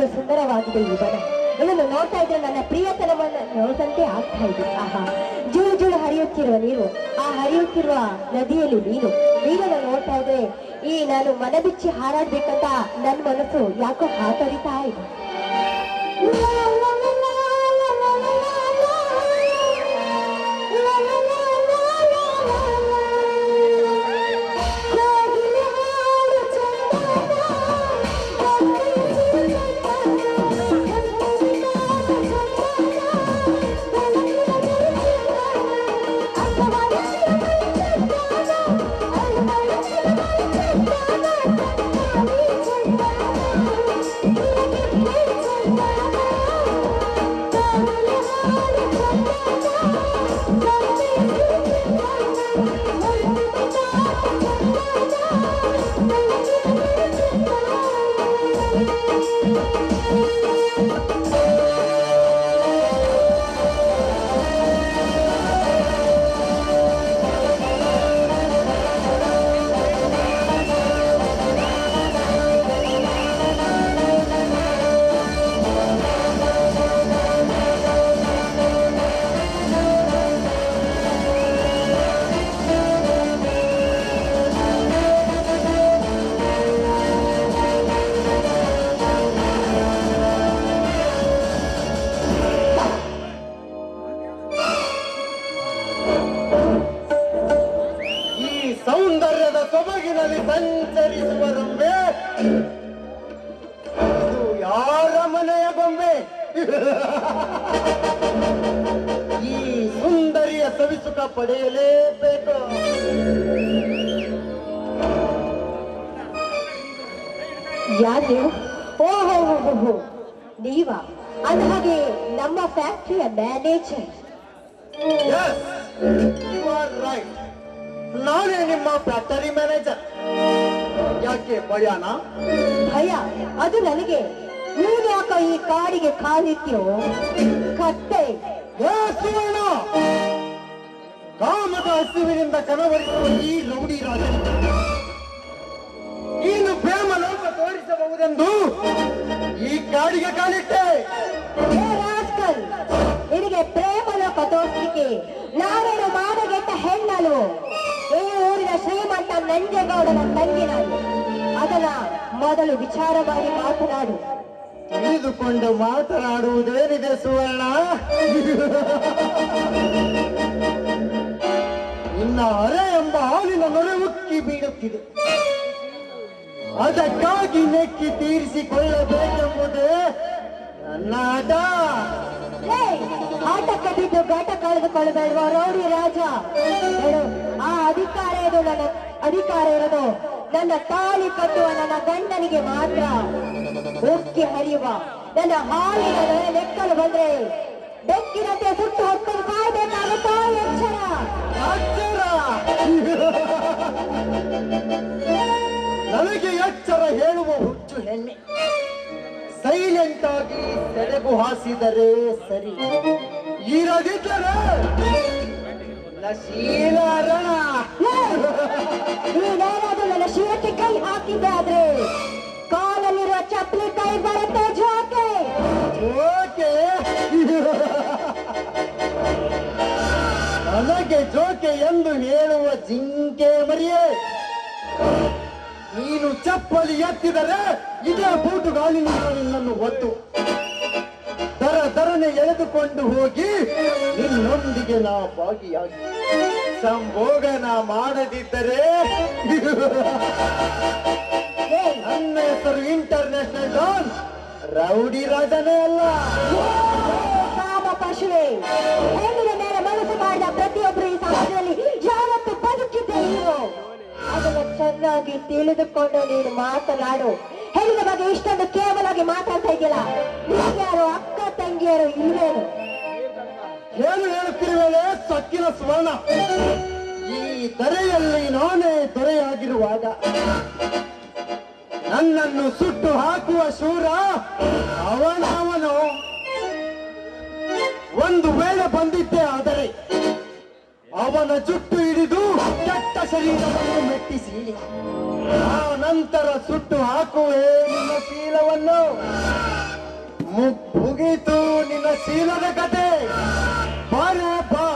ಒಂದು ಸುಂದರವಾಗಿದೆ ಈ ಬನ. ಇದನ್ನು ನೋಡ್ತಾ ಇದ್ರೆ ನನ್ನ ಪ್ರಿಯತನವನ್ನು ನೋಡಿದಂತೆ ಆಗ್ತಾ ಇದೆ. ಆಹಾ, ಜುಳು ಜುಳು ಹರಿಯುತ್ತಿರುವ ನೀರು, ಆ ಹರಿಯುತ್ತಿರುವ ನದಿಯಲ್ಲಿ ನೀರನ್ನು ನೋಡ್ತಾ ಇದ್ರೆ ನಾನು ಮನ ಬಿಚ್ಚಿ ಹಾರಾಡ್ಬೇಕಂತ ನನ್ನ ಮನಸ್ಸು ಯಾಕೋ ಹಾತೊರಿತಾ ಇದೆ. ಸೌಂದರ್ಯದ ಸೊಬಗಿನಲ್ಲಿ ಸಂಚರಿಸುವ ರಂಬೆ, ಇದು ಯಾರ ಮನೆಯ ಬೊಂಬೆ? ಈ ಸುಂದರಿಯ ಸವಿಸುಖ ಪಡೆಯಲೇಬೇಕು. ಯಾರು? ಓಹೋ, ನೀವಾ? ಅಂದ ಹಾಗೆ ನಮ್ಮ ಫ್ಯಾಕ್ಟರಿಯ ಮ್ಯಾನೇಜರ್. ನಾನೇ ನಿಮ್ಮ ಫ್ಯಾಕ್ಟರಿ ಮ್ಯಾನೇಜರ್. ಯಾಕೆ ಭಯನಾ? ಭಯ? ಅದು ನನಗೆ. ನೀನು ಯಾಕ ಈ ಕಾಡಿಗೆ ಕಾಲಿತ್ಯೋ ಕತ್ತೆ? ಸುವರ್ಣ, ಕಾಮದ ಹಸುವಿನಿಂದ ಕನವರಿಸುವ ಈ ರೌಡಿ ರಾಜ ನೀನು ಪ್ರೇಮ ಲೋಕ ತೋರಿಸಬಹುದೆಂದು ಈ ಕಾಡಿಗೆ ಕಾಲಿಟ್ಟೆ. ನಿನಗೆ ಪ್ರೇಮ ಲೋಕ ತೋರಿಸಲಿಕ್ಕೆ ನಾವೇನು ಮಾಡಗೆಟ್ಟ ಹೆಣ್ಣಲು? ಈ ಊರಿನ ಶ್ರೀಮಂತ ನಂಜೇಗೌಡನ ತಂಗಿ ನಾನು. ಅದನ್ನ ಮೊದಲು ವಿಚಾರ ಮಾಡಿ ಮಾತನಾಡು. ತಿಳಿದುಕೊಂಡು ಮಾತನಾಡುವುದೇನಿದೆ ಸುವರ್ಣ? ನಿನ್ನ ಅರೆ ಎಂಬ ಹಾಲಿನ ನೊರೆ ಉಕ್ಕಿ ಬೀಳುತ್ತಿದೆ. ಅದಕ್ಕಾಗಿ ನೆಕ್ಕಿ ತೀರಿಸಿಕೊಳ್ಳಬೇಕೆಂಬುದೇ ನನ್ನ ಆಟ. ಆಟಕ್ಕೆ ಬಿದ್ದು ಘಾಟ ಕಳೆದುಕೊಳ್ಳಬೇಡುವ ರೌಡಿ ರಾಜ. ಆ ಅಧಿಕಾರ ಇರೋದು ನನ್ನ ತಾಳಿ ಕಟ್ಟುವ ನನ್ನ ಗಂಡನಿಗೆ ಮಾತ್ರ. ಉಕ್ಕಿ ಹರಿಯುವ ನನ್ನ ಹಾಲಿನ ಲೆಕ್ಕಲು ಬಂದ್ರೆ ಬೆಕ್ಕಿನಂತೆ ಸುಟ್ಟು ಹೊತ್ತಲು ಕಾಯ್ಬೇಕಾಗುತ್ತೋ? ಎಚ್ಚರ! ನನಗೆ ಎಚ್ಚರ ಹೇಳುವ ಹುಚ್ಚು ಹೆಣ್ಣೆ. ಸೈಲೆಂಟ್ ಆಗಿ ಸೆಳೆಗು ಹಾಸಿದರೆ ಸರಿ, ಇರದಿದ್ದರೆ ಶೀಲಾರಣ. ನೀನೇನಾದ್ರೂ ನನ್ನ ಶಿರಕ್ಕೆ ಕೈ ಹಾಕಿದ್ದೆ ಆದ್ರೆ ಕಾಲಲ್ಲಿರುವ ಚಪ್ಪಲಿ ಕೈ ಬರುತ್ತೆ. ಜೋಕೆ ನನಗೆ ಜೋಕೆ ಎಂದು ಹೇಳುವ ಜಿಂಕೆ ಮರಿಯೇ, ನೀನು ಚಪ್ಪಲಿ ಎತ್ತಿದರೆ ಇದೇ ಬೂಟುಗಾಲಿನಿಂದ ನಿನ್ನನ್ನು ಒತ್ತು ದರನೆ ಎಳೆದುಕೊಂಡು ಹೋಗಿ ನಿನ್ನೊಂದಿಗೆ ನಾ ಭಾಗಿಯಾಗಿ ಸಂಭೋಗನ ಮಾಡದಿದ್ದರೆ ನನ್ನ ಹೆಸರು ಇಂಟರ್ನ್ಯಾಷನಲ್ ಡಾನ್ ರೌಡಿ ರಾಜನೇ ಅಲ್ಲ. ಕಾಮ ಪಶುವೆ, ಹೆಣ್ಣಿನ ಮೇಲೆ ಮನಸ್ಸು ಮಾಡಿದ ಪ್ರತಿಯೊಬ್ಬರು ಈ ಸಮಾಜದಲ್ಲಿ ಯಾವತ್ತು ಬದುಕಿದ್ದೆ ನೀನು. ಅದನ್ನು ಚೆನ್ನಾಗಿ ತಿಳಿದುಕೊಂಡು ನೀನು ಮಾತನಾಡು. ಹೆಣ್ಣಿನ ಬಗ್ಗೆ ಇಷ್ಟೊಂದು ಕೇವಲವಾಗಿ ಮಾತಾಡ್ತಾ ಇದೆಯಲ್ಲ, ಯಾರು ಅಕ್ಕ ತಂಗಿಯರು ಇಲ್ವೇನು? ಏನು ಹೇಳುತ್ತಿರುವೆ ಸಕ್ಕಿನ ಸುವರ್ಣ? ಈ ದರೆಯಲ್ಲಿ ನಾನೇ ದೊರೆಯಾಗಿರುವಾಗ ನನ್ನನ್ನು ಸುಟ್ಟು ಹಾಕುವ ಶೂರ ಅವನವನು. ಒಂದು ವೇಳೆ ಬಂದಿದ್ದೆ ಆದರೆ ಅವನ ಜುಟ್ಟು ಹಿಡಿದು ಕೆಟ್ಟ ಶರೀರವನ್ನು ಮೆಟ್ಟಿಸಿ ಆ ನಂತರ ಸುಟ್ಟು ಹಾಕುವೆ ನಿನ್ನ ಶೀಲವನ್ನು. ಮುಗೀತು ನಿನ್ನ ಶೀಲದ ಕತೆ. ಬಾರ ಬಾ,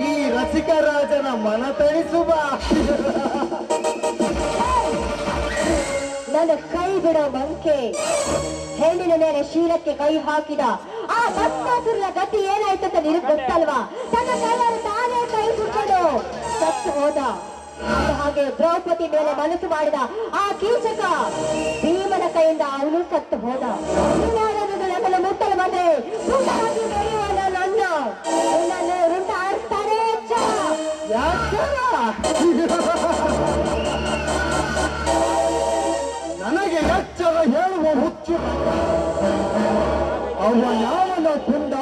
ಈ ರಸಿಕ ರಾಜನ ಮನ ತಣಿಸು ಬಾ. ನನ್ನ ಕೈ ಬಿಡೋ ಮಂಕೆ. ಹೆಣ್ಣಿನ ಮೇಲೆ ಶೀಲಕ್ಕೆ ಕೈ ಹಾಕಿದ ಆ ಭಸ್ಮಾಸುರನ ಗತಿ ಏನಾಯ್ತು ಅಂತ ನಿನಗೆ ಗೊತ್ತಲ್ವಾ? ತನ್ನ ಕೈಯಾರು ತಾನೇ ಕೈ ಸುಟ್ಕೊಂಡು ಸತ್ತು ಹೋದ. ಹಾಗೆ ದ್ರೌಪದಿ ಮೇಲೆ ಮನಸ್ಸು ಮಾಡಿದ ಆ ಕೀಚಕ ಭೀಮನ ಕೈಯಿಂದ ಅವನು ಸತ್ತು ಹೋದ. ನನ್ನ ಮುಟ್ಟಲು ಬಂದ್ರೆ ರುಂಡಾಗಿ ಬೆಳೆಯುವ ನನ್ನನ್ನು ರುಂಡ ಆಡಿಸ್ತಾರೆ. ನನಗೆ ಎಚ್ಚರ ಹೇಳುವ ಹುಚ್ಚು. ಅವ ಯಾವನ ಗುಂಡ?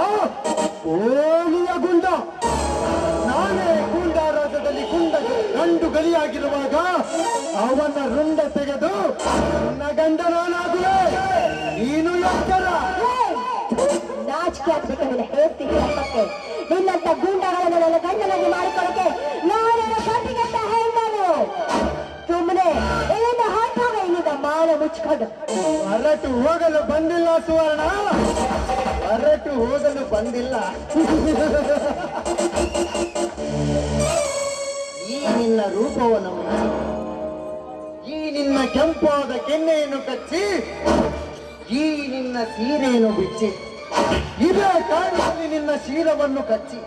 ಓಲಿಯ ಗುಂಡ. ನಾನೇ ಗುಂಡ ರಾಜ್ಯದಲ್ಲಿ ಗಂಡು ಗಲಿಯಾಗಿರುವಾಗ ಅವನ ರುಂಡ ತೆಗೆದು ನನ್ನ ಗಂಡ ನಾನಾಗುವೆ. ನೀನು ಎಚ್ಚರ. ನಾಚಿಕೆ ಆಗ್ಬೇಕಂದ್ರೆ ಹೇಳ್ತೀನಿ ಹಬ್ಬಕ್ಕೆ. ನಿನ್ನಂತ ಗೂಂಡಗಳನ್ನು ನನ್ನ ಗಂಡನಾಗಿ ಮಾಡಿಕೊಳ್ಳಕ್ಕೆ ನಾನೇನು ಗಂಡಿಗಂತ ಹೇಳ್ತಾನು. ಸುಮ್ಮನೆ ಇಲ್ಲಿಂದ ಹೊರಟಾಗ ಇಲ್ಲಿಂದ ಮಾನ ಮುಚ್ಕೊಂಡು. ಹೊರಟು ಹೋಗಲು ಬಂದಿಲ್ಲ ಸುವರ್ಣ, ಹೊರಟು ಹೋಗಲು ಬಂದಿಲ್ಲ. ಈ ನಿನ್ನ ರೂಪವನ್ನು ಮುಚ್ಚಿ, ಈ ನಿನ್ನ ಕೆಂಪಾದ ಕೆನ್ನೆಯನ್ನು ಕಚ್ಚಿ, ಈ ನಿನ್ನ ಸೀರೆಯನ್ನು ಬಿಚ್ಚಿ, ಇದೇ ಕಾರಣದಲ್ಲಿ ನಿನ್ನ ಶೀಲವನ್ನು ಕಚ್ಚಿ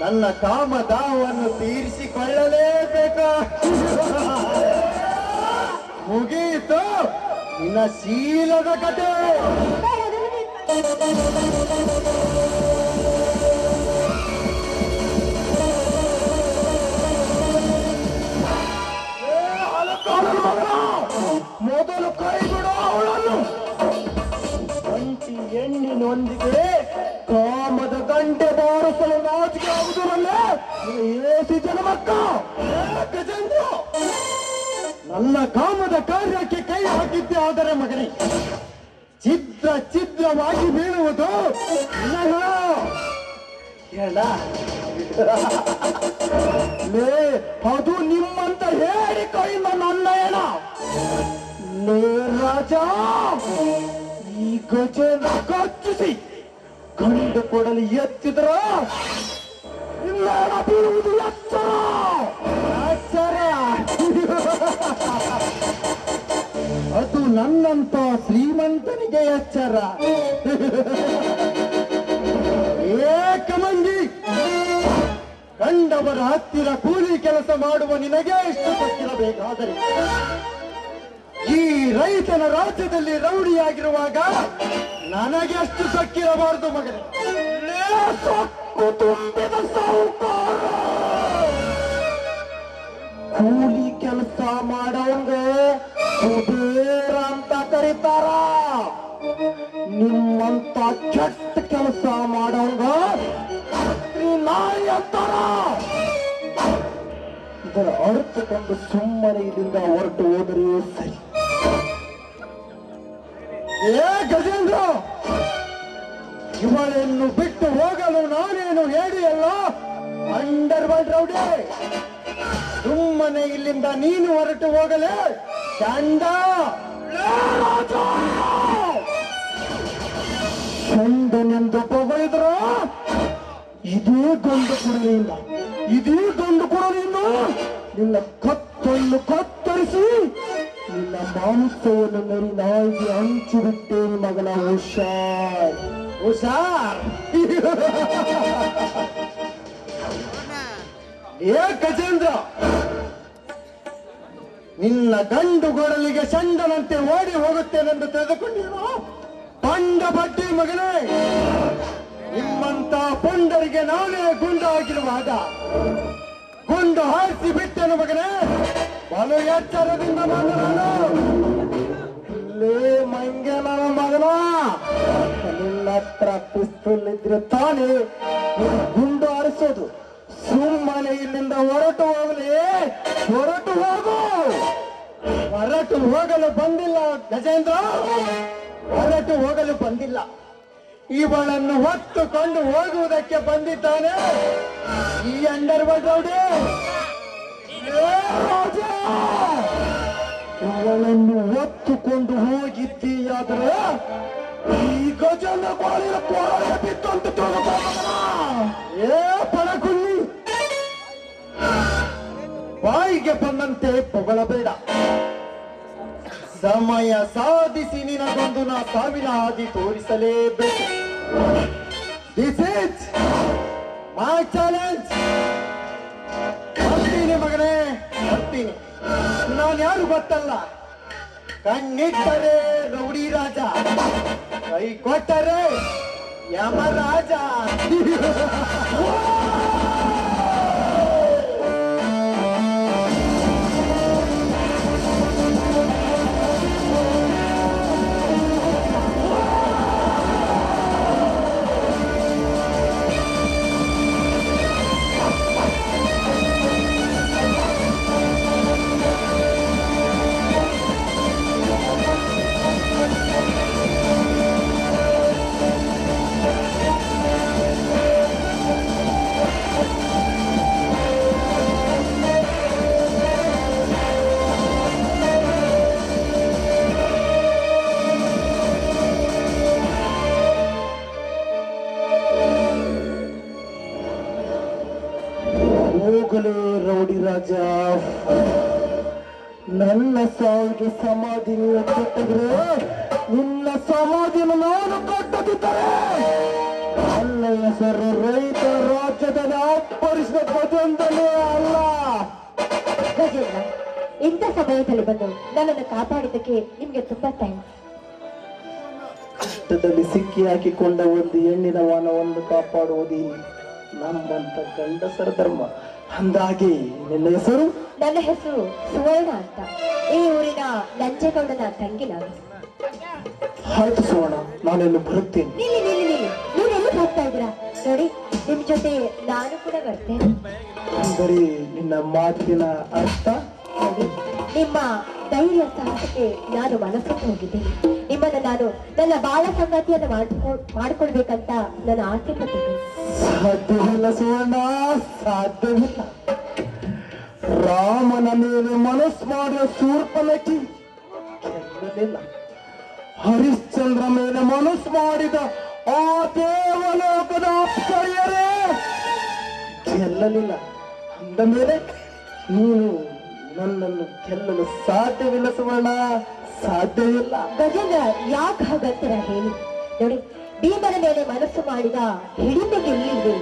ನನ್ನ ಕಾಮದಾಹವನ್ನು ತೀರಿಸಿಕೊಳ್ಳಲೇಬೇಕು. ಮುಗೀತು ನಿನ್ನ ಶೀಲದ ಕತೆ. ಮೊದಲು ಕೈ ಬಿಡು ಅವಳನ್ನು. ಕಂಚಿ ಹೆಣ್ಣಿನೊಂದಿಗೆ ಕಾಮದ ಗಂಟೆ ಬಾರಿಸಲು ನಾಚಿಕೆ ಆಗುವುದರಲ್ಲೇ ಏಸಿ ಜನಮಕ್ಕ. ಗಜೇಂದ್ರ, ನನ್ನ ಕಾಮದ ಕಾರ್ಯಕ್ಕೆ ಕೈ ಹಾಕಿದ್ದೆ. ಆದರೆ ಮಗನೇ, ಛಿದ್ರವಾಗಿ ಬೀಳುವುದು ಹೇಳ. ಅದು ನಿಮ್ಮಂತ ಹೇಳಿ ಕೈಯಿಂದ ನನ್ನ ಏನ ಲೇ ರಾಜ. ಈ ಗಜೇಂದ್ರ ಕಚ್ಚಿಸಿ ಗಂಡು ಕೊಡಲು ಎತ್ತಿದ್ರ ಇಲ್ಲ ಬೀಳುವುದು ಎಚ್ಚರ. ಅದು ನನ್ನಂತ ಶ್ರೀಮಂತನಿಗೆ ಎಚ್ಚರ. ಏಕಮಂಗಿ, ಕಂಡವರ ಹತ್ತಿರ ಕೂಲಿ ಕೆಲಸ ಮಾಡುವ ನಿನಗೆ ಇಷ್ಟು ಗೊತ್ತಿರಬೇಕಾದರೆ ಈ ರೈತನ ರಾಜ್ಯದಲ್ಲಿ ರೌಡಿಯಾಗಿರುವಾಗ ನನಗೆ ಅಷ್ಟು ಸಕ್ಕಿರಬಾರದು ಮಗನೇ. ಸೊಕ್ಕು ತುಂಬಿದ ಸಾಹುಕಾರ. ಕೂಲಿ ಕೆಲಸ ಮಾಡೋಂಗೆ ಕುಬೇರ ಅಂತ ಕರೀತಾರ. ನಿಮ್ಮಂತ ಕೆಟ್ಟ ಕೆಲಸ ಮಾಡೋಂಗ ನಾಯಿ ಅಂತಾರ. ಇದರ ಅರ್ಥಕೊಂಡು ಸುಮ್ಮನೆ ಇಲ್ಲಿಂದ ಹೊರಟು ಹೋದರೆ ಸರಿ. ಏ ಗಜೇಂದ್ರ, ಇವಳನ್ನು ಬಿಟ್ಟು ಹೋಗಲು ನಾನೇನು ಹೇಳಿಯಲ್ಲ ಅಂಡರ್ವರ್ಲ್ಡ್ ರೌಡಿ. ಸುಮ್ಮನೆ ಇಲ್ಲಿಂದ ನೀನು ಹೊರಟು ಹೋಗಲೇ ಚಂಡ. ಚಂಡನೆಂದು ಹೊಗಳಿದ್ರ ಇದೇ ಗಂಡು ಕೊಡಲಿಲ್ಲ, ಇದೇ ಗಂಡು ಕೊಡಲಿಲ್ಲ. ನಿನ್ನ ಕತ್ತನ್ನು ಕತ್ತರಿಸಿ ನಿನ್ನ ಮಾಂಸವನ್ನು ನರಿ ನಾಯಿಗೆ ಹಂಚಿಬಿಟ್ಟೇನು ಮಗನ. ಹುಷಾರ್ ಹುಷಾರ್. ಏ ಗಜೇಂದ್ರ, ನಿನ್ನ ಗಂಡು ಗೊಡಲಿಗೆ ಚಂಡನಂತೆ ಓಡಿ ಹೋಗುತ್ತೇನೆಂದು ತಿಳಿದುಕೊಂಡಿರೋ ಪಂಡ ಬಡ್ಡಿ ಮಗನೇ. ನಿಮ್ಮಂತ ಪುಂಡರಿಗೆ ನಾನೇ ಗುಂಡು ಆಗಿರುವಾಗ ಗುಂಡು ಹಾರಿಸಿ ಬಿಟ್ಟೆನು ಮಗನೇ. ಬಲು ಎಚ್ಚರದಿಂದ ಮಾತನಾಡು. ಲೇ ಮಂಗೇನ ಮಗನ, ನಿನ್ನ ಹತ್ರ ಪಿಸ್ತೂಲ್ ಇದ್ರೆ ತಾನೇ ಗುಂಡು ಹಾರಿಸೋದು. ಸುಮ್ಮನೆ ಇಲ್ಲಿಂದ ಹೊರಟು ಹೋಗಲಿ, ಹೊರಟು ಹೋಗು. ಹೊರಟು ಹೋಗಲು ಬಂದಿಲ್ಲ ಗಜೇಂದ್ರ, ಹೊರಟು ಹೋಗಲು ಬಂದಿಲ್ಲ. ಇವಳನ್ನು ಹೊತ್ತುಕೊಂಡು ಹೋಗುವುದಕ್ಕೆ ಬಂದಿದ್ದಾನೆ ಈ ಅಂಡರ್ವರ್ಲ್ಡ್ ರೌಡಿ. ಇವಳನ್ನು ಹೊತ್ತುಕೊಂಡು ಹೋಗಿದ್ದೀಯಾದ್ರೆ ಈ ಗಜನ ಬಾಳಿನ ಪೋರಾಟ ಬಿತ್ತು ಅಂತ ತಿಳ್ಕೊಳ್ತಾನ. ಏ ಪಣಗುಳ್ಳಿ, ಬಾಯಿಗೆ ಬಂದಂತೆ ಹೊಗಳಬೇಡ. ಸಮಯ ಸಾಧಿಸಿ ನಿನಗೊಂದು ನಾ ಸಾವಿನ ಹಾದಿ ತೋರಿಸಲೇಬೇಕು. This is my challenge. ಬರ್ತೀನಿ ಮಗನೇ, ಬರ್ತೀನಿ. ನಾನು ಯಾರು ಗೊತ್ತಲ್ಲ, ಕಣ್ಣಿಟ್ಟರೆ ರೌಡಿ ರಾಜ, ಕೈ ಕೊಟ್ಟರೆ ಯಮರಾಜ. ಹೋಗಲೇ ರೌಡಿ ರಾಜ, ನನ್ನ ಸಾವಿಗೆ ಸಮಾಧಿ ನೀವು ಕಟ್ಟಿದ್ರೆ ನಿನ್ನ ಸಮಾಧಿನ ನಾನು ಕಟ್ಟದಿದ್ದರೆ ನನ್ನ ಹೆಸರು ರೈತ ರಾಜ್ಯದಲ್ಲಿ ಅಪ್ಪರಿಸಿದ ಗಜೇಂದ್ರನೇ ಅಲ್ಲ. ಗಜೇಂದ್ರ, ಇಂಥ ಸಮಯದಲ್ಲಿ ಬಂದು ನನ್ನನ್ನು ಕಾಪಾಡಿದ್ದಕ್ಕೆ ನಿಮ್ಗೆ ತುಂಬಾ ಥ್ಯಾಂಕ್ಸ್. ಕಷ್ಟದಲ್ಲಿ ಸಿಕ್ಕಿ ಹಾಕಿಕೊಂಡ ಒಂದು ಹೆಣ್ಣಿನ ಮಾನವನ್ನು ಕಾಪಾಡುವುದು ನಮ್ಮಂತ ಗಂಡಸರ ಧರ್ಮ. ಅಂದಾಗಿ ನಿನ್ನ ಹೆಸರು? ನನ್ನ ಹೆಸರು ಸುವರ್ಣ ಅಂತ. ಈ ಊರಿನ ನಂಜೇಗೌಡನ ತಂಗಿ ನಾನು. ಆಯ್ತು ಸುವರ್ಣ, ನಾನೆಲ್ಲ ಬರುತ್ತೇನೆ. ನೀವೆಲ್ಲಿ ಹೋಗ್ತಾ ಇದ್ದೀರಾ? ನೋಡಿ, ನಿಮ್ ಜೊತೆ ನಾನು ಕೂಡ ಬರ್ತೇನೆ. ಅಂದರೆ ನಿನ್ನ ಮಾತಿನ ಅರ್ಥ? ನೋಡಿ, ನಿಮ್ಮ ಧೈರ್ಯ ಸಾಹಸಕ್ಕೆ ನಾನು ಮನಸ್ಸನ್ನು ಹೋಗಿದ್ದೀನಿ. ನಿಮ್ಮನ್ನ ನಾನು ನನ್ನ ಬಾಳ ಸಂಗಾತಿಯನ್ನು ಮಾಡ್ಕೊಳ್ಬೇಕಂತ ನನ್ನ ಆಸೆ ಪಟ್ಟಿದ್ದೀನಿ. ಸಾಧ್ಯವಿಲ್ಲ ಸುವರ್ಣ, ಸಾಧ್ಯವಿಲ್ಲ. ರಾಮನ ಮೇಲೆ ಮನಸ್ಸು ಮಾಡಿದ ಶೂರ್ಪನಖಿ ಗೆಲ್ಲಲಿಲ್ಲ. ಹರಿಶ್ಚಂದ್ರ ಮೇಲೆ ಮನಸ್ಸು ಮಾಡಿದ ಆ ದೇವಲೋಕದ ಅಪ್ಸರೆಯರೇ ಗೆಲ್ಲಲಿಲ್ಲ. ಅಂದ ಮೇಲೆ ನೀನು ನನ್ನನ್ನು ಗೆಲ್ಲಲು ಸಾಧ್ಯವಿಲ್ಲ ಸುವರ್ಣ, ಸಾಧ್ಯವಿಲ್ಲ. ಗಜೇಂದ್ರ, ಯಾಕೆ ಹಾಗಂತೀರ ಹೇಳಿ? ನೋಡಿ, ಭೀಮನ ಮೇಲೆ ಮನಸ್ಸು ಮಾಡಿದ ಹಿಡಿತ ಗೆಲ್ಲಿದ್ವಿ,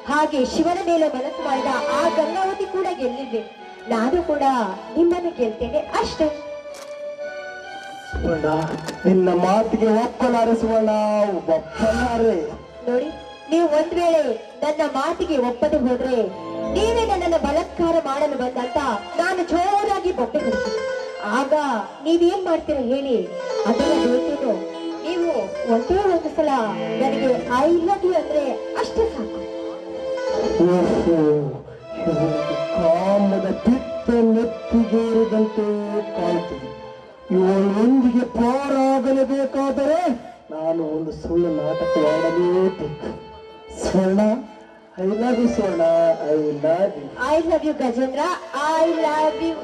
ಹಾಗೆ ಶಿವನ ಮೇಲೆ ಮನಸ್ಸು ಮಾಡಿದ ಆ ಗಂಗಾವತಿ ಕೂಡ ಗೆಲ್ಲಿದ್ವಿ. ನಾನು ಕೂಡ ನಿಮ್ಮನ್ನು ಗೆಲ್ತೇನೆ ಅಷ್ಟೇ. ಸುವರ್ಣ, ನಿನ್ನ ಮಾತಿಗೆ ಒಪ್ಪಲಾರೆ ಸುವರ್ಣ, ಒಪ್ಪಲಾರೆ. ನೋಡಿ, ನೀವು ಒಂದ್ ವೇಳೆ ನನ್ನ ಮಾತಿಗೆ ಒಪ್ಪದೆ ಹೋದ್ರೆ ನೀವೇ ನನ್ನನ್ನು ಬಲಾತ್ಕಾರ ಮಾಡಲು ಬಂದಂತ ನಾನು ಜೋರಾಗಿ ಬೊಬ್ಬೆ ಹೊಡ್ತೀನಿ. ಆಗ ನೀವೇನ್ ಮಾಡ್ತೀರ ಹೇಳಿ? ಅದನ್ನ ಬೇಕೇನು? ನೀವು ಒಂದೇ ಒಂದು ಸಲ ನನಗೆ ಐ ಲವ್ ಯು ಅಂದ್ರೆ ಅಷ್ಟೇ ಸಾಕು. ಓಹೋ, ಇವಳಿಗೆ ಕಾಮದ ಪಿತ್ತ ನೆತ್ತಿಗೇರಿದಂತೆ ಕಾಣ್ತದೆ. ಇವಳೊಂದಿಗೆ ಪಾರಾಗಲೇಬೇಕಾದರೆ ನಾನು ಒಂದು ಸುಳ್ಳು ನಾಟಕವಾಡಲೇಬೇಕು. Swarna, I love you Swarna, I love you. I love you Gajendra, I love you.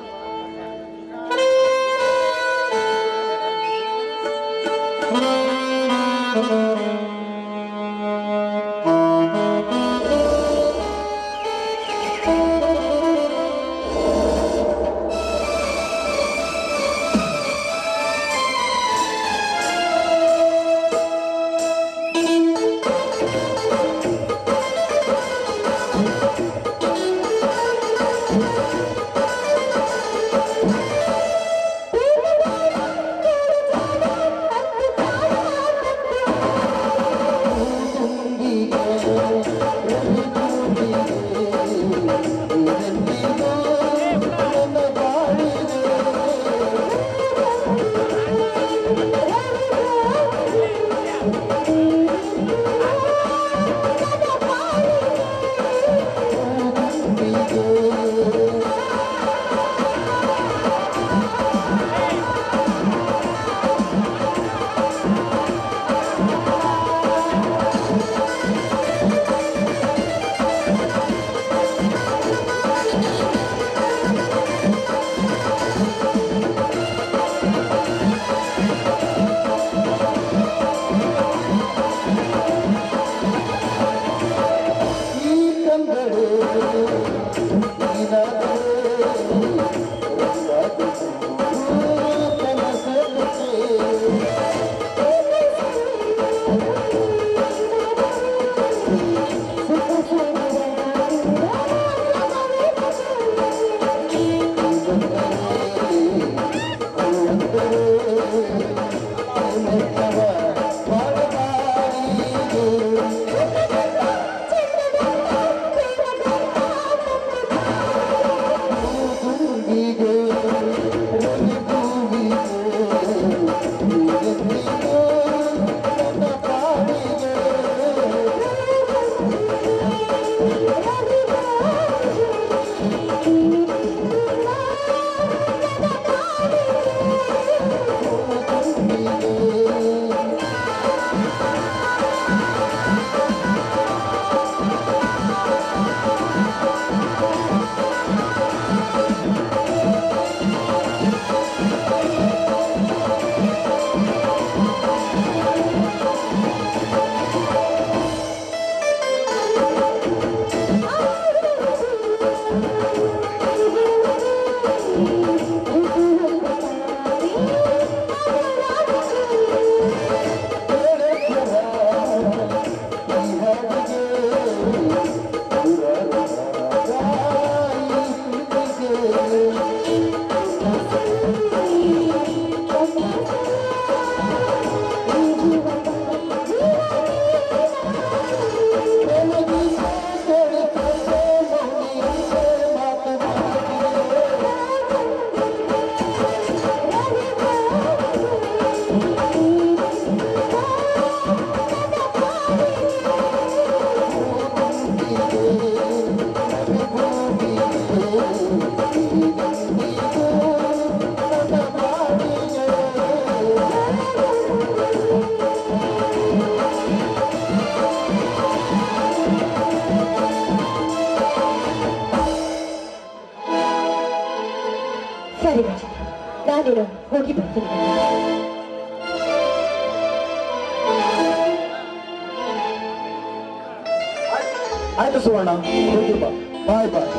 ಆಯ್ತು ಸುವರ್ಣ, ಹೋಗಿ ಬಾ. ಬಾಯ್ ಬಾಯ್.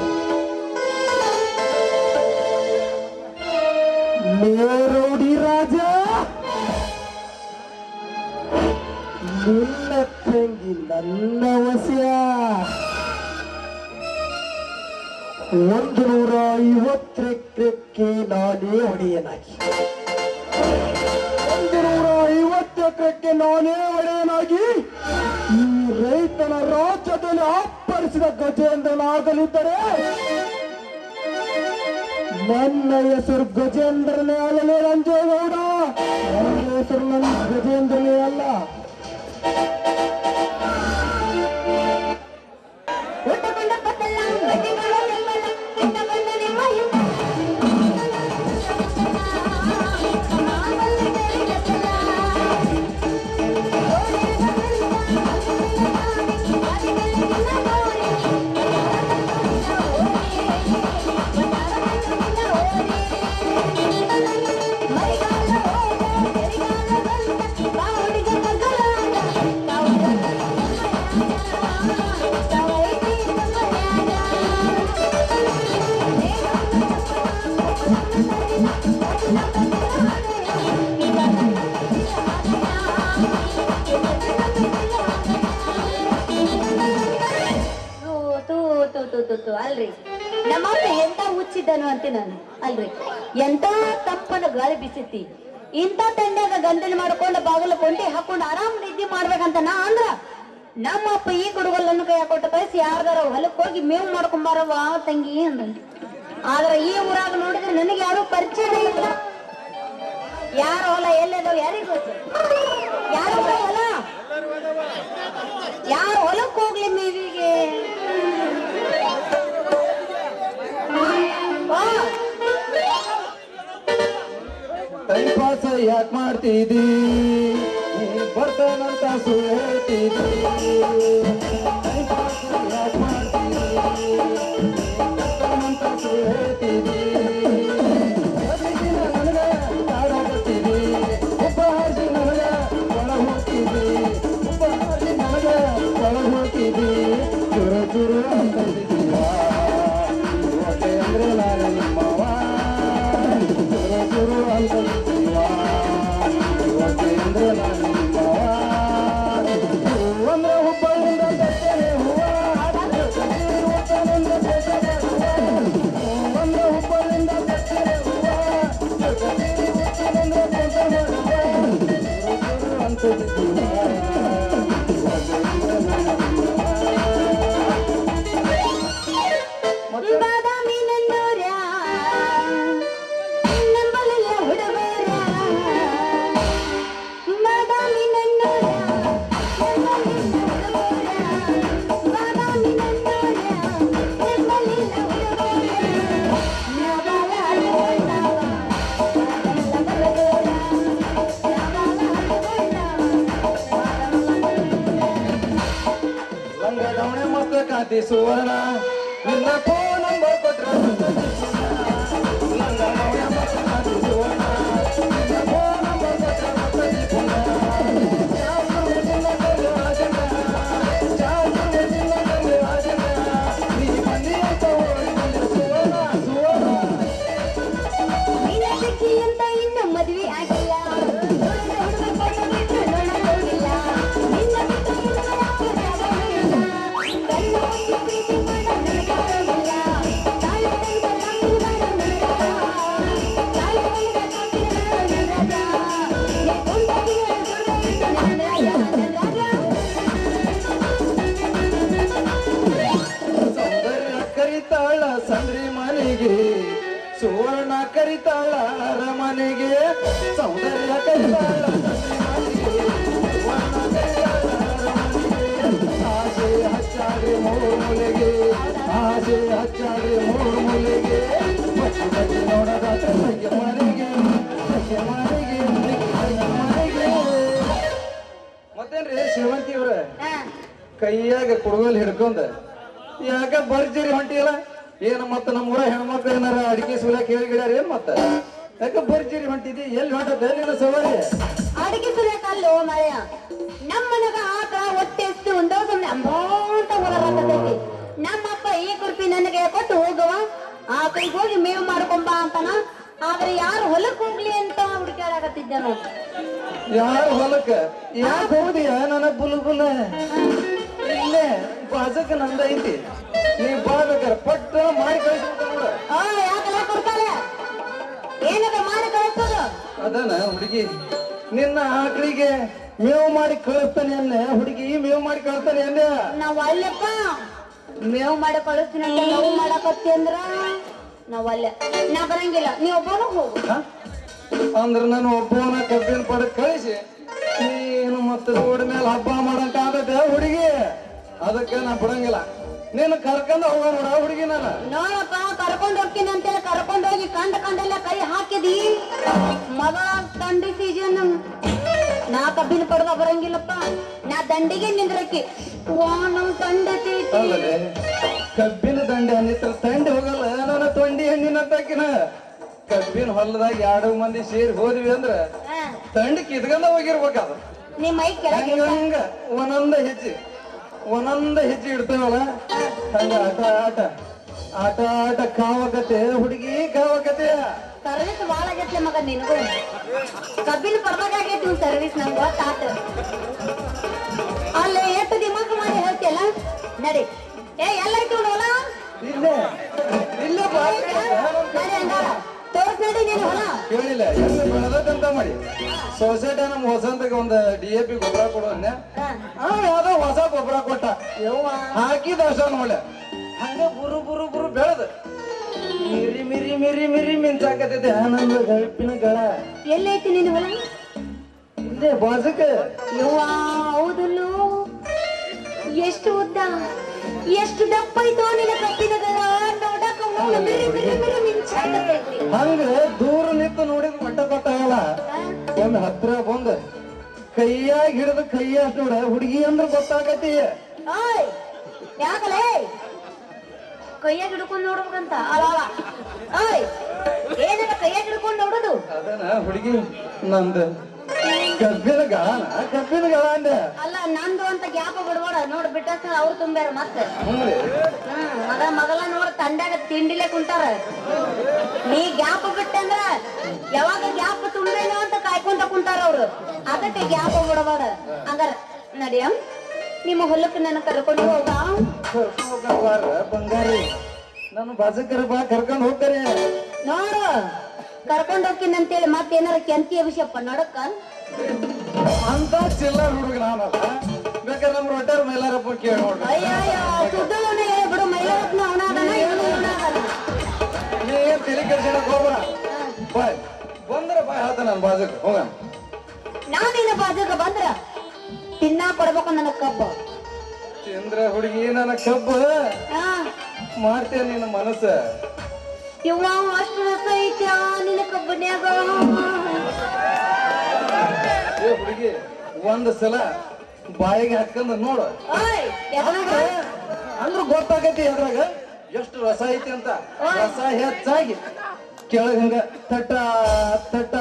ಮೇರೋಡಿ ರಾಜ, ನಿನ್ನ ತಂಗಿ ನನ್ನ ವಸ್ಯ. 150 ಎಕರೆಕ್ಕೆ ನಾನೇ ಒಡೆಯನಾಗಿ, 150 ಎಕರೆಕ್ಕೆ ನಾನೇ ಒಡೆಯನಾಗಿ ಈ ರೈತನ ರಾಜ್ಯದಲ್ಲಿ ಅಪ್ಪಳಿಸಿದ ಗಜೇಂದ್ರನಾಗಲಿದ್ದರೆ ನನ್ನ ಹೆಸರು ಗಜೇಂದ್ರನೇ ಅಲ್ಲಲೇ ರಂಜೇಗೌಡ. ನನ್ನ ಹೆಸರು ನನ್ನ ಗಜೇಂದ್ರನೇ ಅಲ್ಲ. ಅಲ್ರಿ ನಮ್ಮಪ್ಪ ಎಂತ ಹುಚ್ಚಿದ್ದನು ಅಂತ ನಾನು ಅಲ್ರಿ. ಎಂತ ತಪ್ಪನ ಗಾಳಿ ಬಿಸಿತಿ, ಇಂಥ ತಂಡ್ಯಾಗ ಗಂಧನ ಮಾಡ್ಕೊಂಡು ಬಾಗಿಲು ಕೊಂಡಿ ಹಾಕೊಂಡು ಆರಾಮ್ ನಿದ್ದೆ ಮಾಡ್ಬೇಕಂತ ನಾ ಅಂದ್ರ ನಮ್ಮಪ್ಪ ಈ ಹುಡುಗಲ್ಲನ್ನು ಕೈ ಹಾಕೊಟ್ಟು ಕಳಿಸಿ ಯಾರ್ದಾರ ಹೊಲಕ್ಕೆ ಹೋಗಿ ಮೇವು ಮಾಡ್ಕೊಂಬಾರವ ತಂಗಿ ಅಂದ. ಆದ್ರ ಈ ಊರಾಗ ನೋಡಿದ್ರೆ ನನಗೆ ಯಾರು ಪರಿಚಯ ಇಲ್ಲ. ಯಾರ ಹೊಲ ಎಲ್ಲದವ ಯಾರಿಗ ಗೊತ್ತು? ಯಾರ ಹೊಲ ಯಾರ ಹೊಲಕ್ಕೆ ಹೋಗ್ಲಿ ಮೇವಿಗೆ? ಟೈಮ್ ಪಾಸ್ ಯಾಕೆ ಮಾಡ್ತಿದ್ದಿ, ಬರ್ತಾನಂತ ಸುಳ್ಳು ಹೇಳ್ತಿದ್ದಿ. ಟೈಮ್ ಪಾಸ್ ಯಾಕೆ ಮಾಡ್ತಿದ್ದಿ, ಬರ್ತಾನಂತ ಸುಳ್ಳು ಹೇಳ್ತಿದ್ದಿ. ನನಗ ಕಾಡಾಕತ್ತಿದ್ದಿ, ಒಬ್ಬ ಹಾಸಿ ನನಗ ಒಳಗೆ ಹೋಗ್ತಿದ್ದಿ, ಒಬ್ಬ ಹಾಸಿ ನನಗ ಒಳಗೆ ಹೋಗ್ತಿದ್ದಿ. ಚುರು ಚುರು ಅಂತ ಹೊಟ್ಟೆ ಅಂದ್ರೆ ನಾನು ನಿಮ್ಮವ. ಚುರು ಚುರು ಅಂತ ಹೊಟ್ಟೆ ಅಂದ್ರೆ ನಾನು ನಿಮ್ಮವ. ಅಂದ್ರೆ ಹುಬ್ಬಳ್ಳಿಂದ ತರ್ತೇನೆ ಹೂವ, ಅಂದ್ರೆ ಹುಬ್ಬಳ್ಳಿಂದ ತರ್ತೇನೆ ಹೂವ. ಕಾಂತಿ ಸುವರ್ಣ ನಿನ್ನ ಫೋನ್ ನಂಬರ್ ಕೊಟ್ರ ಮದ್ವೆ ಆಗಿಲ್ಲ ಕರಿತಾಳ ಸಂದ್ರಿ ಮನೆಗೆ ಸುವರ್ಣ ಕರಿತಾಳ ಅರಮನೆಗೆ ಸೌಂದರ್ಯ ಕರಿತಾಳ ಆಸೆ ಹಚ್ಚಾಡಿ ಮೂರು ಮೂಲೆಗೆ ಆಸೆ ಹಚ್ಚಾಡಿ ಮೂರು ಮೂಲೆಗೆ ನೋಡದ ಮನೆಗೆ ಮನೆಗೆ ಮತ್ತೇನ್ರಿ ಶ್ರೀಮಂತಿ ಅವ್ರ ಕೈಯಾಗ ಕುಡುಗಲ್ ಹಿಡ್ಕೊಂಡ ಯಾಕ ಬರ್ಜರಿ ಹೊಂಟಿಲ್ಲ ಏನ ಮತ್ತ ನಮ್ಮೂರ ಹೆಣ್ಮಕ್ಳು ಏನಾರ ಅಡಿಕೆ ಸುಲ ಕೇಳಿಗಿಡ್ಯಾರ ಏನ್ ಮತ್ತ ಯಾಕ ಬರ್ಜರಿ ಹೊಂಟಿದಿ ಎಲ್ಲಿ ಹೊಂಟದ ನಿನ್ನ ಸವಾರಿ ಅಡಿಕೆ ಸುಲಿಯಕಲ್ಲೋ ಮಳೆಯ ನಮ್ಮನಗ ಆತ ಹೊಟ್ಟೆ ಎಷ್ಟು ಒಂದೋ ಸಮಯ ಅಂಬೋಂತ ಹೊರಗತ್ತೈತಿ ನನಗೆ ಕೊಟ್ಟು ಹೋಗವ ಆ ಕೈಗೆ ಹೋಗಿ ಮೇವು ಮಾಡ್ಕೊಂಬ ಅಂತಾನ. ಆದ್ರೆ ಯಾರು ಹೊಲಕ್ ಹೋಗ್ಲಿ ಅಂತ ಹುಡುಕಾಡಕತ್ತಿದ್ದೆ ನೋಡು. ಯಾರು ಹೊಲಕ್ಕ ಯಾಕೆ ಹೋದಿಯ ನನ್ನ ಬುಲ್ಬುಲ? ಇಲ್ಲೇ ಬಾಜಕ ನಂದ ಐತಿ, ನೀ ಬಾಬೇಕಾರ ಪಟ್ಟ ಮಾಡಿ ಕಳಿಸ್ಬೇಕು ನೋಡ. ಯಾಕಲ್ಲ ಕೊಡ್ತಾರೆ ಏನದ ಮಾಡಿ ಕಳಿಸೋದು? ಅದನ ಹುಡುಗಿ ನಿನ್ನ ಆಕಳಿಗೆ ಮೇವು ಮಾಡಿ ಕಳಿಸ್ತಾನೆ ಅನ್ನೆ. ಹುಡುಗಿ ಮೇವು ಮಾಡಿ ಕಳಿಸ್ತಾನೆ ಅನ್ನೆ. ನಾವ್ ಅಲ್ಲಪ್ಪ ಮೇವು ಮಾಡಿ ಕಳಿಸ್ತೀನಿ ಅಂತ ನೋವು ಮಾಡಕತ್ತಿ ಅಂದ್ರ ನಾವ್ ಅಲ್ಲೇ ನಾ ಬರಂಗಿಲ್ಲ. ನೀ ಒಬ್ಬನು ಹೋಗು. ಅಂದ್ರ ನಾನು ಒಬ್ಬವನ ಕಬ್ಬಿನ ಪಡ ಕಳಿಸಿ ನೀನು ಮತ್ತೆ ರೋಡ್ ಮೇಲೆ ಹಬ್ಬ ಮಾಡಂತ ಆಗತ್ತೆ ಹುಡುಗಿ. ಅದಕ್ಕೆ ನಾ ಬಿಡಂಗಿಲ್ಲ. ನೀನು ಕರ್ಕೊಂಡ ಹೋಗ ನೋಡ ಹುಡುಗಿ. ನಾನು ನೋಡಪ್ಪ ಕರ್ಕೊಂಡ್ ಹೋಗ್ತೀನಿ ಅಂತೇಳಿ ಕರ್ಕೊಂಡ್ ಹೋಗಿ ಕಂಡೆಲ್ಲ ಕೈ ಹಾಕಿದಿ. ಮಗ ದಂಡಿ ಸೀಸನ್ ನಾ ಕಬ್ಬಿನ ಪಡ್ದ ಬರಂಗಿಲ್ಲಪ್ಪ. ನಾ ದಂಡಿಗೆ ನಿಂದ್ರಕ್ಕಿ ನಮ್ ತಂಡತಿ ಅಲ್ಲದೆ ಕಬ್ಬಿನ ದಂಡೆ ಅನ್ನಿತ್ರ ತಂಡಿ ಹೋಗಲ್ಲ. ನನ್ನ ತೊಂಡಿ ಹಣ್ಣಿನ ತಾಕಿನ ಕಬ್ಬಿನ ಹೊಲದಾಗ 2 ಮಂದಿ ಸೇರಿ ಹೋದ್ವಿ ಅಂದ್ರ ತಂಡಿ ಕಿತ್ಕೊಂಡ ಹೋಗಿರ್ಬೇಕಾದ. ನಿಮ್ ಮೈ ಕೆಳಗೆ ಹಂಗ ಒಂದೊಂದ ಹೆಜ್ಜೆ ಇಡ್ತೇವಲ್ಲ ಹಂಗ ಆಟ ಕಾವಕತೆ ಹುಡುಗಿ ಕಾವಕತೆ. ಸರ್ವಿಸ್ ಬಾಳ ಆಗೈತ್ಲೆ ಮಗ ನಿನಗೂ. ಕಬ್ಬಿನ ಪರ್ದಾಗ ಆಗೈತಿ ಸರ್ವಿಸ್ ನಂಗೆ ಗೊತ್ತಾತ. ಅಲ್ಲೇ ಎಷ್ಟು ದಿಮಾಕ್ ಮಾಡಿ ಹೇಳ್ತಿಯಲ್ಲ ನಡಿ. ಎಲ್ಲೈತಿ ಹೊಲ? ಇಲ್ಲೇ ತೋರ್ಸ್ ನಡಿ ನೀನು ಹೊಲ. ಕೇಳಿಲ್ಲ ಎಷ್ಟು ಬೆಳೆದಂತ ಮಾಡಿ ಸೊಸೈಟಿ ನಮ್ ಹೊಸಂತಕ್ಕೆ ಒಂದು DAP ಗೊಬ್ಬರ ಕೊಡೋನ್ನೆ. ಯಾವ್ದೋ ಹೊಸ ಗೊಬ್ಬರ ಕೊಟ್ಟ ಹಾಕಿದ ಅಷ್ಟ ನೋಡ್ಲೆ ಹಂಗ ಬುರು ಬೆಳೆದ ಮಿರಿ ಮಿಂಚಾಕತೈತೆ ಆನಂದ ಗಳ್ಪಿನ ಗಳ. ಎಲ್ಲೈತಿ ನೀನು ಹೊಲ? ಇಲ್ಲೇ ಬಾಜಕ. ಹೌದಲ್ಲೋ. ಎಷ್ಟು ಉದ್ದ ಎಷ್ಟು ದಪ್ಪ ಐತೋ ನಿನ್ನ ಕಬ್ಬಿನ ಗಳ ನೋಡಕ ಮಿರಿ ಮಿಂಚಾಕತೈತಿ. ಹಂಗ ದೂರ ನಿಂತು ನೋಡಿದ್ ಮಟ್ಟ ಗೊತ್ತಾಗಲ್ಲ. ಒಮ್ಮೆ ಹತ್ರ ಬಂದ ಕೈಯಾಗ ಹಿಡಿದ ಕೈಯಾಗ ನೋಡ ಹುಡುಗಿ ಅಂದ್ರ ಗೊತ್ತಾಗತಿ. ಯಾಕಲೇ ಕೈಯಾಗ ಹಿಡ್ಕೊಂಡ್ ನೋಡ್ಬೇಕಂತ ಏನದ ಕೈಯಾಗ ಹಿಡ್ಕೊಂಡ್ ನೋಡುದು? ಅದನ ಹುಡುಗಿ ನಂದು ಕಬ್ಬಿನ ಗಳ ಅಂದೆ. ಅಲ್ಲ ನಂದು ಅಂತ ಗ್ಯಾಪ್ ಬಿಡ್ಬೇಡ. ನೋಡ್ ಬಿಟ್ಟ ಅವ್ರು ತುಂಬ್ಯಾರ ಮತ್ತೆ. ಮಗಲ ನೋಡ್ ತಂಡ್ಯಾಗ ತಿಂಡಿಲೆ ಕುಂತಾರ. ನೀ ಗ್ಯಾಪ್ ಬಿಟ್ಟಂದ್ರ ಯಾವಾಗ ಗ್ಯಾಪ್ ತುಂಬೇನೋ ಅಂತ ಕಾಯ್ಕೊಂತ ಕುಂತಾರ ಅವ್ರು. ಅದಕ್ಕೆ ಗ್ಯಾಪ್ ಬಿಡಬೇಡ. ಹಂಗಾರ ನಡಿಯ ನಿಮ್ಮ ಹೊಲಕ್ಕೆ ನನ್ನ ಕರ್ಕೊಂಡು ಹೋಗ. ಬಂಗಾರಿ ನಾನು ಬಾಜಕರ ಬಾ ಕರ್ಕೊಂಡು ಹೋಗ್ತಾರೆ. ನೋಡು ಕರ್ಕೊಂಡು ಹೋಗ್ತೀನಿ ಅಂತೇಳಿ ಮತ್ತೇನಾರ ಕೆಂತಿ ವಿಷಯಪ್ಪ ನಡಕ್ಕ ಅಂತ ಚಿಲ್ಲರ್ ಹುಡುಗ ನಾನಲ್ಲ. ಬೇಕಾದ್ರೆ ನಮ್ಮ ರೊಟ್ಟಾರ ಮೈಲಾರಪ್ಪ ಕೇಳಿ ನೋಡ್ರಿ. ಅಯ್ಯೋ ಸುದ್ದವನೇ ಬಿಡು. ಮೈಲಾರಪ್ಪನ ಅವನಾದನ ಇವನು ಇವನಾದನ. ನೀನ್ ತಲೆ ಕೆಡ್ಸಕ್ ಹೋಗ್ಬೇಡ. ಬಾಯ್ ಬಂದ್ರ ಬಾಯ್ ಹೇಳ್ತ ನಾನು ಬಾಜಕ್ ಹೋಗ. ನಾನಿನ್ನ ಬಾಜಕ ಬಂದ್ರ ತಿನ್ನ ಕೊಡ್ಬೇಕು ನನ್ನ ಕಬ್ಬ. ಚಂದ್ರ ಹುಡುಗಿ ನನ್ನ ಕಬ್ಬ ಮಾಡ್ತೇನೆ ನಿನ್ನ ಮನಸ್ಸ. ಇವ ಅಷ್ಟು ರಸ ಐತ್ಯಾ ನಿನ್ನ ಕಬ್ಬನ್ಯಾಗ. ಹುಡುಗಿ ಒಂದ್ ಸಲ ಬಾಯಿಗೆ ಹಾಕಂದ ನೋಡು ಅಂದ್ರ ಗೊತ್ತಾಗತಿ ಅದ್ರಾಗ ಎಷ್ಟು ರಸ ಐತಿ ಅಂತ. ರಸ ಹೆಚ್ಚಾಗಿ ಕೆಳಗ ಹಂಗ ತಟ ತಟ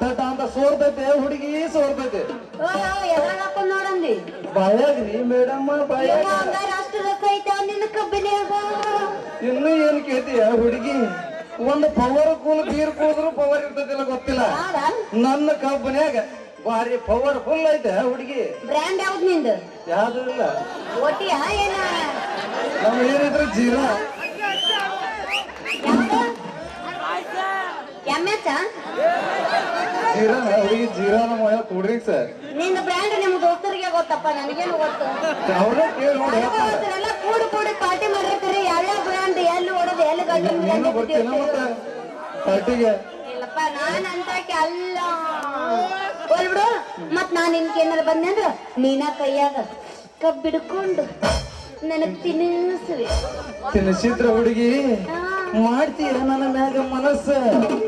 ತಟ ಅಂತ ಸೋರ್ತೈತೆ ಹುಡುಗಿ ಸೋರ್ತೈತೆ. ಹಾಕೊಂಡ್ ನೋಡಂದಿ ಬಾಯಾಗ್ರಿ ಮೇಡಮ್ಮ ಬಾಯಾಗ ಅಷ್ಟು ರಸ ಐತ್ಯಾ ನಿನ್ನ ಕಬ್ಬನ್ಯಾಗ. ಇನ್ನು ಏನ್ ಕೇಳ್ತೀಯ ಹುಡುಗಿ? ಒಂದು ಪವರ್ ಕೂಲ್ ಬೀರ್ ಕೂದ್ರು ಪವರ್ ಇರ್ತದಿಲ್ಲ ಗೊತ್ತಿಲ್ಲ. ನನ್ನ ಕಬ್ಬನ್ಯಾಗ ಬಾರಿ ಪವರ್ ಫುಲ್ ಐತೆ ಹುಡುಗಿ. ಬ್ರ್ಯಾಂಡ್ ಯಾವ್ದು ನಿಂದು? ಯಾವ್ದು ಇಲ್ಲ. ಒಟ್ಟಿಯಾ ಏನ? ನಮ್ ಏನಿದ್ರು ಜೀರಾ. ಜೀರಾ ಹುಡುಗಿ ಜೀರಾ ನಮ್ಮ ಕೂಲ್ ಡ್ರಿಂಕ್ಸ್. ನಿಂದ ಬ್ರ್ಯಾಂಡ್ ನಿಮ್ ದೋಸ್ತರಿಗೆ ಗೊತ್ತಪ್ಪ, ನನಗೇನು ಗೊತ್ತು. ಅವ್ರೇ ಕೇಳಿ ನೋಡಿ. ಎಲ್ಲ ಕೂಡಿ ಪಾರ್ಟಿ ಮಾಡಿರ್ತೀರಿ. ಯಾವ್ಯಾವ ಬ್ರ್ಯಾಂಡ್ ಎಲ್ಲಿ ಓಡೋದು ಎಲ್ಲಿ ನೀನು ಗೊತ್ತಿಲ್ಲ ಮತ್ತೆ ಪಾರ್ಟಿಗೆ. ಇಲ್ಲಪ್ಪ ನಾನ್ ಅಂತಕ್ಕೆ ಅಲ್ಲ. ಹೋಲ್ಬಿಡು. ಮತ್ ನಾನ್ ನಿನ್ಗೆ ಏನಾರ ಬಂದೆ ಅಂದ್ರ ನೀನ ಕೈಯಾಗ ಕಬ್ಬಿಡ್ಕೊಂಡು ನನಗ್ ತಿನ್ನಿಸುವೆ. ತಿನ್ನಿಸಿದ್ರ ಹುಡುಗಿ ಮಾಡ್ತೀಯ ನನ್ನ ಮ್ಯಾಗ ಮನಸ್ಸ.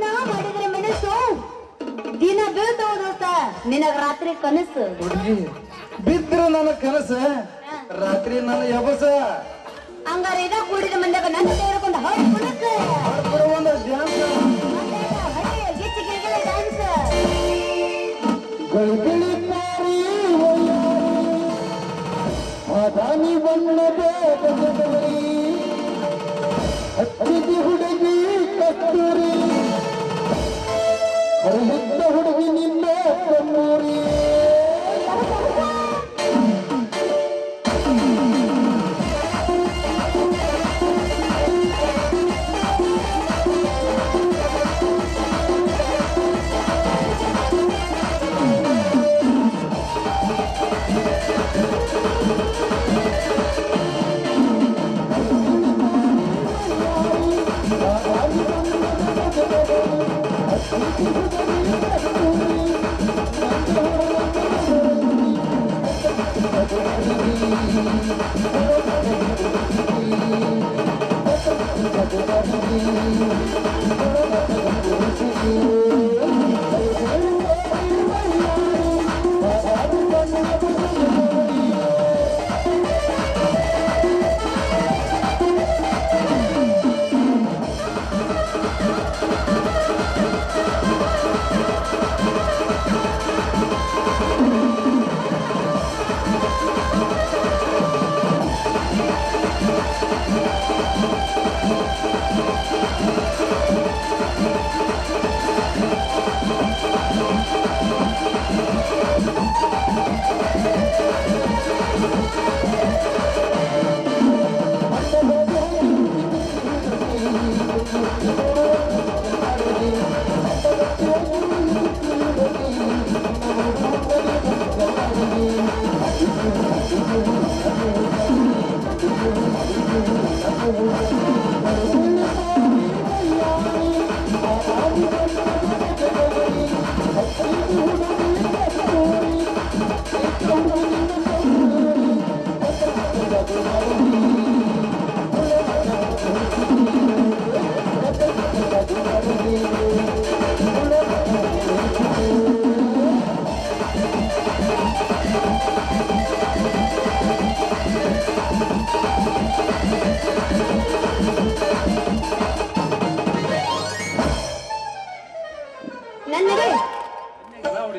ನಾ ಮಾಡಿದ್ರೆ ಮನಸ್ಸು ದಿನ ಬೀಳ್ತಾವ ದೋಸ್ತ. ನಿನಗ ರಾತ್ರಿ ಕನಸು. ಹುಡುಗಿ ಬಿದ್ರ ನನ್ನ ಕನಸ, ರಾತ್ರಿ ನನ್ನ ಯಬಸ. ಹಂಗಾರ ಇದ ಕೂಡಿದ ಮಂದಾಗ ನನ್ನ ಸೇರ್ಕೊಂಡು ಹೊರಡ್ಬಿಡುತ್ತೆ ಒಂದು ಡ್ಯಾನ್ಸ್ ಗಿಚ್ಚಿ ಗಿರಿಗಿರ ಡ್ಯಾನ್ಸ್. ಅದಾನಿ ಬಣ್ಣದ ಹತ್ತಿದ ಹುಡುಗಿ ಕಸ್ತೂರಿ ಹರಿಹಿದ್ದ ಹುಡುಗಿ ನಿನ್ನ ಕಣ್ಣೂರಿ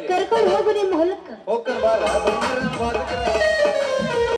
ಕರ್ಕೊಂಡು ಹೋಗು ನಿಮ್ಮ ಹೊಲಕ್ಕ ಹೋಗ್ತಾರ ಬಾರ